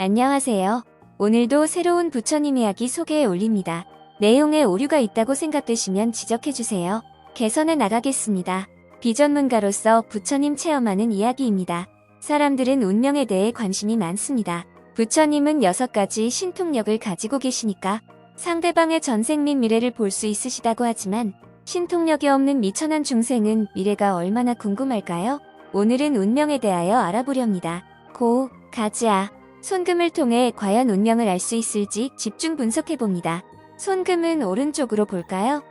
안녕하세요. 오늘도 새로운 부처님 이야기 소개해 올립니다. 내용에 오류가 있다고 생각되시면 지적해주세요. 개선해 나가겠습니다. 비전문가로서 부처님 체험하는 이야기입니다. 사람들은 운명에 대해 관심이 많습니다. 부처님은 6가지 신통력을 가지고 계시니까 상대방의 전생 및 미래를 볼 수 있으시다고 하지만 신통력이 없는 미천한 중생은 미래가 얼마나 궁금할까요? 오늘은 운명에 대하여 알아보렵니다. 고, 가즈아, 손금을 통해 과연 운명을 알 수 있을지 집중 분석해봅니다. 손금은 오른쪽으로 볼까요?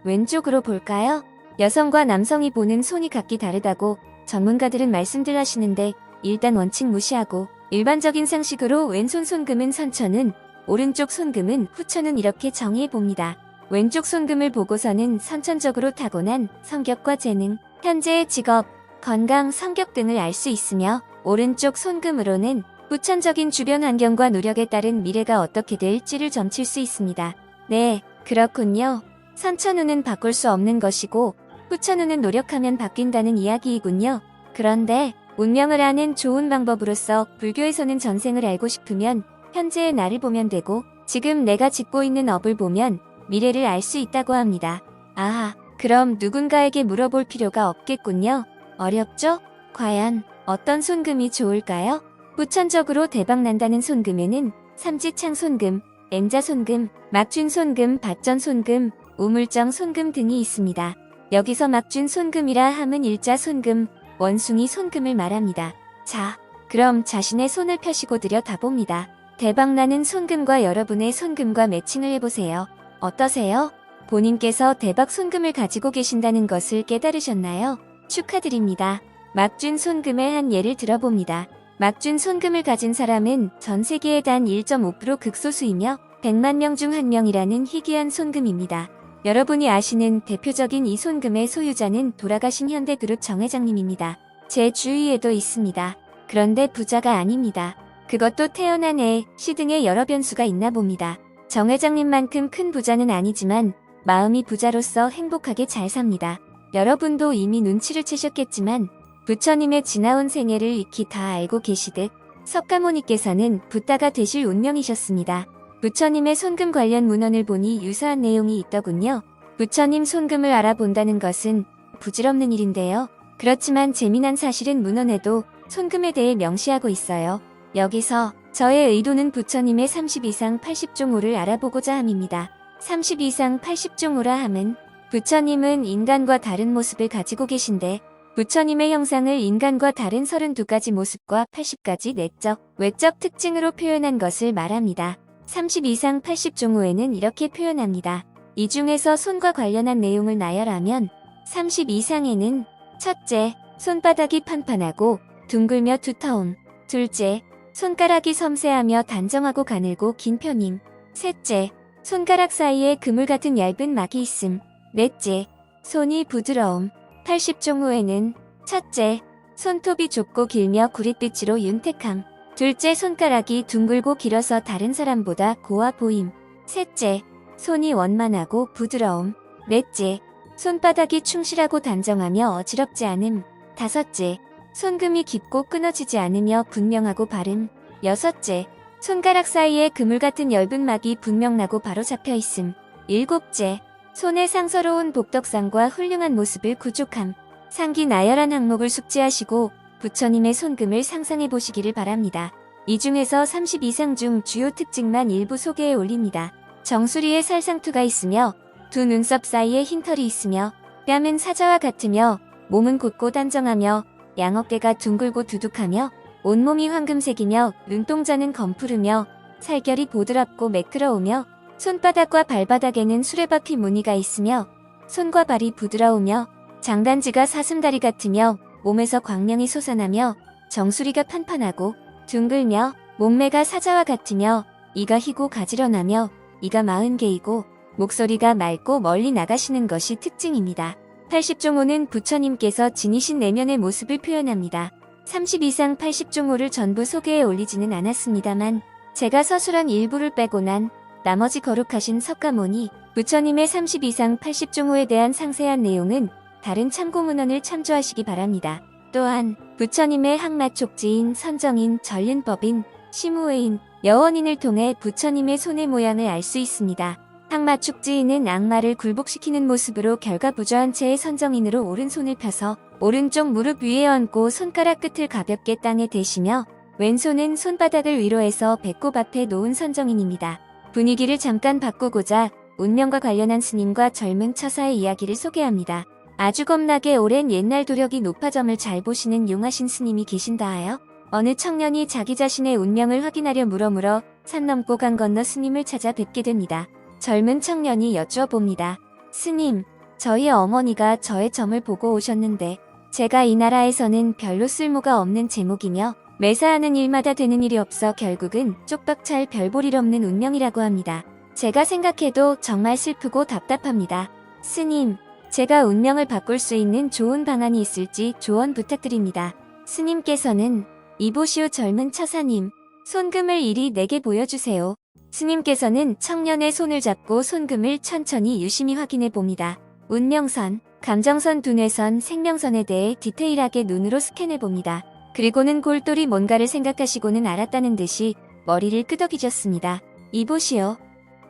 왼쪽으로 볼까요? 여성과 남성이 보는 손이 각기 다르다고 전문가들은 말씀들 하시는데 일단 원칙 무시하고 일반적인 상식으로 왼손 손금은 선천은, 오른쪽 손금은 후천은 이렇게 정의해봅니다. 왼쪽 손금을 보고서는 선천적으로 타고난 성격과 재능, 현재의 직업, 건강, 성격 등을 알 수 있으며 오른쪽 손금으로는 후천적인 주변 환경과 노력에 따른 미래가 어떻게 될지를 점칠 수 있습니다. 네, 그렇군요. 선천운은 바꿀 수 없는 것이고 후천운은 노력하면 바뀐다는 이야기이군요. 그런데 운명을 아는 좋은 방법으로서 불교에서는 전생을 알고 싶으면 현재의 나를 보면 되고 지금 내가 짓고 있는 업을 보면 미래를 알 수 있다고 합니다. 아하, 그럼 누군가에게 물어볼 필요가 없겠군요. 어렵죠? 과연 어떤 손금이 좋을까요? 후천적으로 대박난다는 손금에는 삼지창 손금, 앵자 손금, 막준 손금, 밭전 손금, 우물정 손금 등이 있습니다. 여기서 막준 손금이라 함은 일자 손금, 원숭이 손금을 말합니다. 자, 그럼 자신의 손을 펴시고 들여다봅니다. 대박나는 손금과 여러분의 손금과 매칭을 해보세요. 어떠세요? 본인께서 대박 손금을 가지고 계신다는 것을 깨달으셨나요? 축하드립니다. 막준 손금의 한 예를 들어봅니다. 막준 손금을 가진 사람은 전 세계의 단 1.5% 극소수이며 100만 명 중 1명이라는 희귀한 손금입니다. 여러분이 아시는 대표적인 이 손금의 소유자는 돌아가신 현대그룹 정 회장님입니다. 제 주위에도 있습니다. 그런데 부자가 아닙니다. 그것도 태어난 애, 시 등의 여러 변수가 있나 봅니다. 정 회장님만큼 큰 부자는 아니지만 마음이 부자로서 행복하게 잘 삽니다. 여러분도 이미 눈치를 채셨겠지만 부처님의 지나온 생애를 익히 다 알고 계시듯 석가모니께서는 붓다가 되실 운명이셨습니다. 부처님의 손금 관련 문헌을 보니 유사한 내용이 있더군요. 부처님 손금을 알아본다는 것은 부질없는 일인데요. 그렇지만 재미난 사실은 문헌에도 손금에 대해 명시하고 있어요. 여기서 저의 의도는 부처님의 30 이상 80종호를 알아보고자 함입니다. 30 이상 80종호라 함은 부처님은 인간과 다른 모습을 가지고 계신데 부처님의 형상을 인간과 다른 32가지 모습과 80가지 내적, 외적 특징으로 표현한 것을 말합니다. 30 이상 80종호에는 이렇게 표현합니다. 이 중에서 손과 관련한 내용을 나열하면 30 이상에는 첫째, 손바닥이 판판하고 둥글며 두터움. 둘째, 손가락이 섬세하며 단정하고 가늘고 긴 편임. 셋째, 손가락 사이에 그물 같은 얇은 막이 있음. 넷째, 손이 부드러움. 80종호에는 첫째, 손톱이 좁고 길며 구릿빛으로 윤택함. 둘째, 손가락이 둥글고 길어서 다른 사람보다 고와 보임. 셋째, 손이 원만하고 부드러움. 넷째, 손바닥이 충실하고 단정하며 어지럽지 않음. 다섯째, 손금이 깊고 끊어지지 않으며 분명하고 바름. 여섯째, 손가락 사이에 그물 같은 엷은 막이 분명나고 바로 잡혀 있음. 일곱째, 손의 상서로운 복덕상과 훌륭한 모습을 구족함. 상기 나열한 항목을 숙지하시고 부처님의 손금을 상상해 보시기를 바랍니다. 이 중에서 30 이상 중 주요 특징만 일부 소개해 올립니다. 정수리에 살상투가 있으며 두 눈썹 사이에 흰털이 있으며 뺨은 사자와 같으며 몸은 곧고 단정하며 양어깨가 둥글고 두둑하며 온몸이 황금색이며 눈동자는 검푸르며 살결이 보드랍고 매끄러우며 손바닥과 발바닥에는 수레바퀴 무늬가 있으며 손과 발이 부드러우며 장단지가 사슴다리 같으며 몸에서 광명이 솟아나며 정수리가 판판하고 둥글며 몸매가 사자와 같으며 이가 희고 가지런하며 이가 40개이고 목소리가 맑고 멀리 나가시는 것이 특징입니다. 80종호는 부처님께서 지니신 내면의 모습을 표현합니다. 30 이상 80종호를 전부 소개해 올리지는 않았습니다만 제가 서술한 일부를 빼고 난 나머지 거룩하신 석가모니, 부처님의 30 이상 80종호에 대한 상세한 내용은 다른 참고문헌을 참조하시기 바랍니다. 또한 부처님의 항마촉지인, 선정인, 전륜법인, 시무회인, 여원인을 통해 부처님의 손의 모양을 알 수 있습니다. 항마축지인은 악마를 굴복시키는 모습으로 결과부조한 채의 선정인으로 오른손을 펴서 오른쪽 무릎 위에 얹고 손가락 끝을 가볍게 땅에 대시며 왼손은 손바닥을 위로 해서 배꼽 앞에 놓은 선정인입니다. 분위기를 잠깐 바꾸고자 운명과 관련한 스님과 젊은 처사의 이야기를 소개합니다. 아주 겁나게 오랜 옛날 도력이 높아점을 잘 보시는 용하신 스님이 계신다 하여 어느 청년이 자기 자신의 운명을 확인하려 물어물어 산 넘고 강 건너 스님을 찾아 뵙게 됩니다. 젊은 청년이 여쭈어 봅니다. 스님, 저희 어머니가 저의 점을 보고 오셨는데 제가 이 나라에서는 별로 쓸모가 없는 제목이며 매사 하는 일마다 되는 일이 없어 결국은 쪽박찰 별볼일 없는 운명이라고 합니다. 제가 생각해도 정말 슬프고 답답합니다. 스님, 제가 운명을 바꿀 수 있는 좋은 방안이 있을지 조언 부탁드립니다. 스님께서는 이보시오 젊은 처사님, 손금을 이리 내게 보여주세요. 스님께서는 청년의 손을 잡고 손금을 천천히 유심히 확인해 봅니다. 운명선, 감정선, 두뇌선, 생명선에 대해 디테일하게 눈으로 스캔해 봅니다. 그리고는 골똘히 뭔가를 생각하시고는 알았다는 듯이 머리를 끄덕이셨습니다. 이보시오.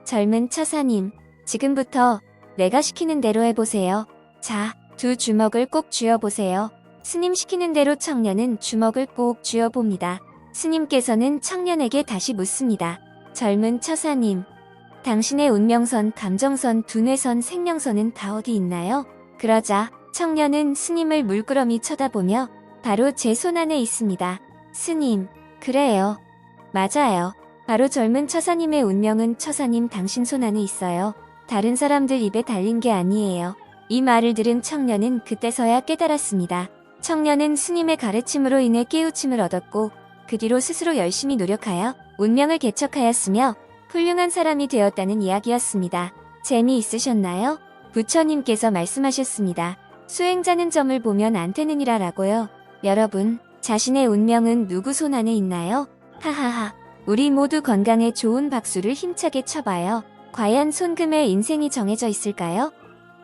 젊은 처사님, 지금부터 내가 시키는 대로 해보세요. 자, 두 주먹을 꼭 쥐어보세요. 스님 시키는 대로 청년은 주먹을 꼭 쥐어봅니다. 스님께서는 청년에게 다시 묻습니다. 젊은 처사님, 당신의 운명선, 감정선, 두뇌선, 생명선은 다 어디 있나요? 그러자 청년은 스님을 물끄러미 쳐다보며 바로 제 손 안에 있습니다. 스님, 그래요. 맞아요. 바로 젊은 처사님의 운명은 처사님 당신 손 안에 있어요. 다른 사람들 입에 달린 게 아니에요. 이 말을 들은 청년은 그때서야 깨달았습니다. 청년은 스님의 가르침으로 인해 깨우침을 얻었고 그 뒤로 스스로 열심히 노력하여 운명을 개척하였으며 훌륭한 사람이 되었다는 이야기였습니다. 재미있으셨나요? 부처님께서 말씀하셨습니다. 수행자는 점을 보면 안 되느니라 라고요. 여러분, 자신의 운명은 누구 손 안에 있나요? 하하하. 우리 모두 건강에 좋은 박수를 힘차게 쳐봐요. 과연 손금의 인생이 정해져 있을까요?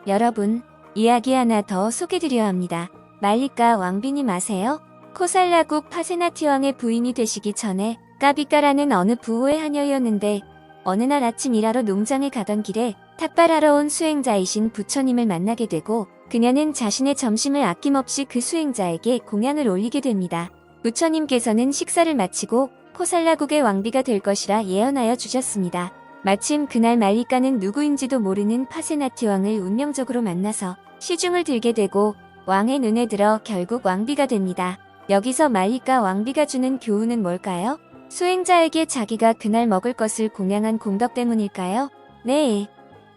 여러분, 이야기 하나 더 소개드려야 합니다. 말리까 왕비님 아세요? 코살라국 파세나티왕의 부인이 되시기 전에 까비까라는 어느 부호의 하녀였는데 어느 날 아침 일하러 농장에 가던 길에 탁발하러 온 수행자이신 부처님을 만나게 되고 그녀는 자신의 점심을 아낌없이 그 수행자에게 공양을 올리게 됩니다. 부처님께서는 식사를 마치고 코살라국의 왕비가 될 것이라 예언하여 주셨습니다. 마침 그날 말리까는 누구인지도 모르는 파세나티 왕을 운명적으로 만나서 시중을 들게 되고 왕의 눈에 들어 결국 왕비가 됩니다. 여기서 말리까 왕비가 주는 교훈은 뭘까요? 수행자에게 자기가 그날 먹을 것을 공양한 공덕 때문일까요? 네,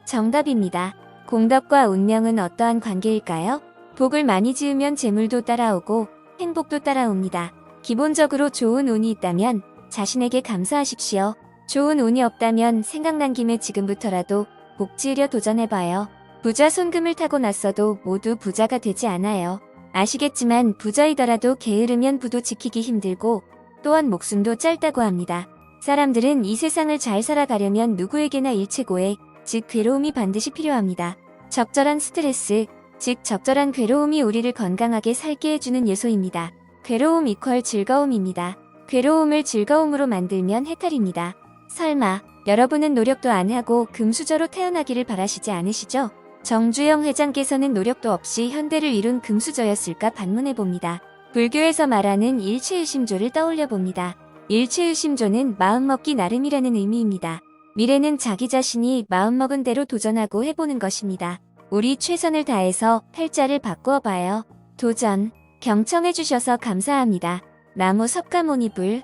정답입니다. 공덕과 운명은 어떠한 관계일까요? 복을 많이 지으면 재물도 따라오고 행복도 따라옵니다. 기본적으로 좋은 운이 있다면 자신에게 감사하십시오. 좋은 운이 없다면 생각난 김에 지금부터라도 복 지으려 도전해봐요. 부자 손금을 타고 났어도 모두 부자가 되지 않아요. 아시겠지만 부자이더라도 게으르면 부도 지키기 힘들고 또한 목숨도 짧다고 합니다. 사람들은 이 세상을 잘 살아가려면 누구에게나 일체고해, 즉 괴로움이 반드시 필요합니다. 적절한 스트레스, 즉 적절한 괴로움이 우리를 건강하게 살게 해주는 요소입니다. 괴로움 이퀄 즐거움입니다. 괴로움을 즐거움으로 만들면 해탈입니다. 설마 여러분은 노력도 안 하고 금수저로 태어나기를 바라시지 않으시죠? 정주영 회장께서는 노력도 없이 현대를 이룬 금수저였을까 반문해봅니다. 불교에서 말하는 일체유심조를 떠올려봅니다. 일체유심조는 마음먹기 나름이라는 의미입니다. 미래는 자기 자신이 마음먹은 대로 도전하고 해보는 것입니다. 우리 최선을 다해서 팔자를 바꾸어봐요. 도전, 경청해주셔서 감사합니다. 나무 석가모니불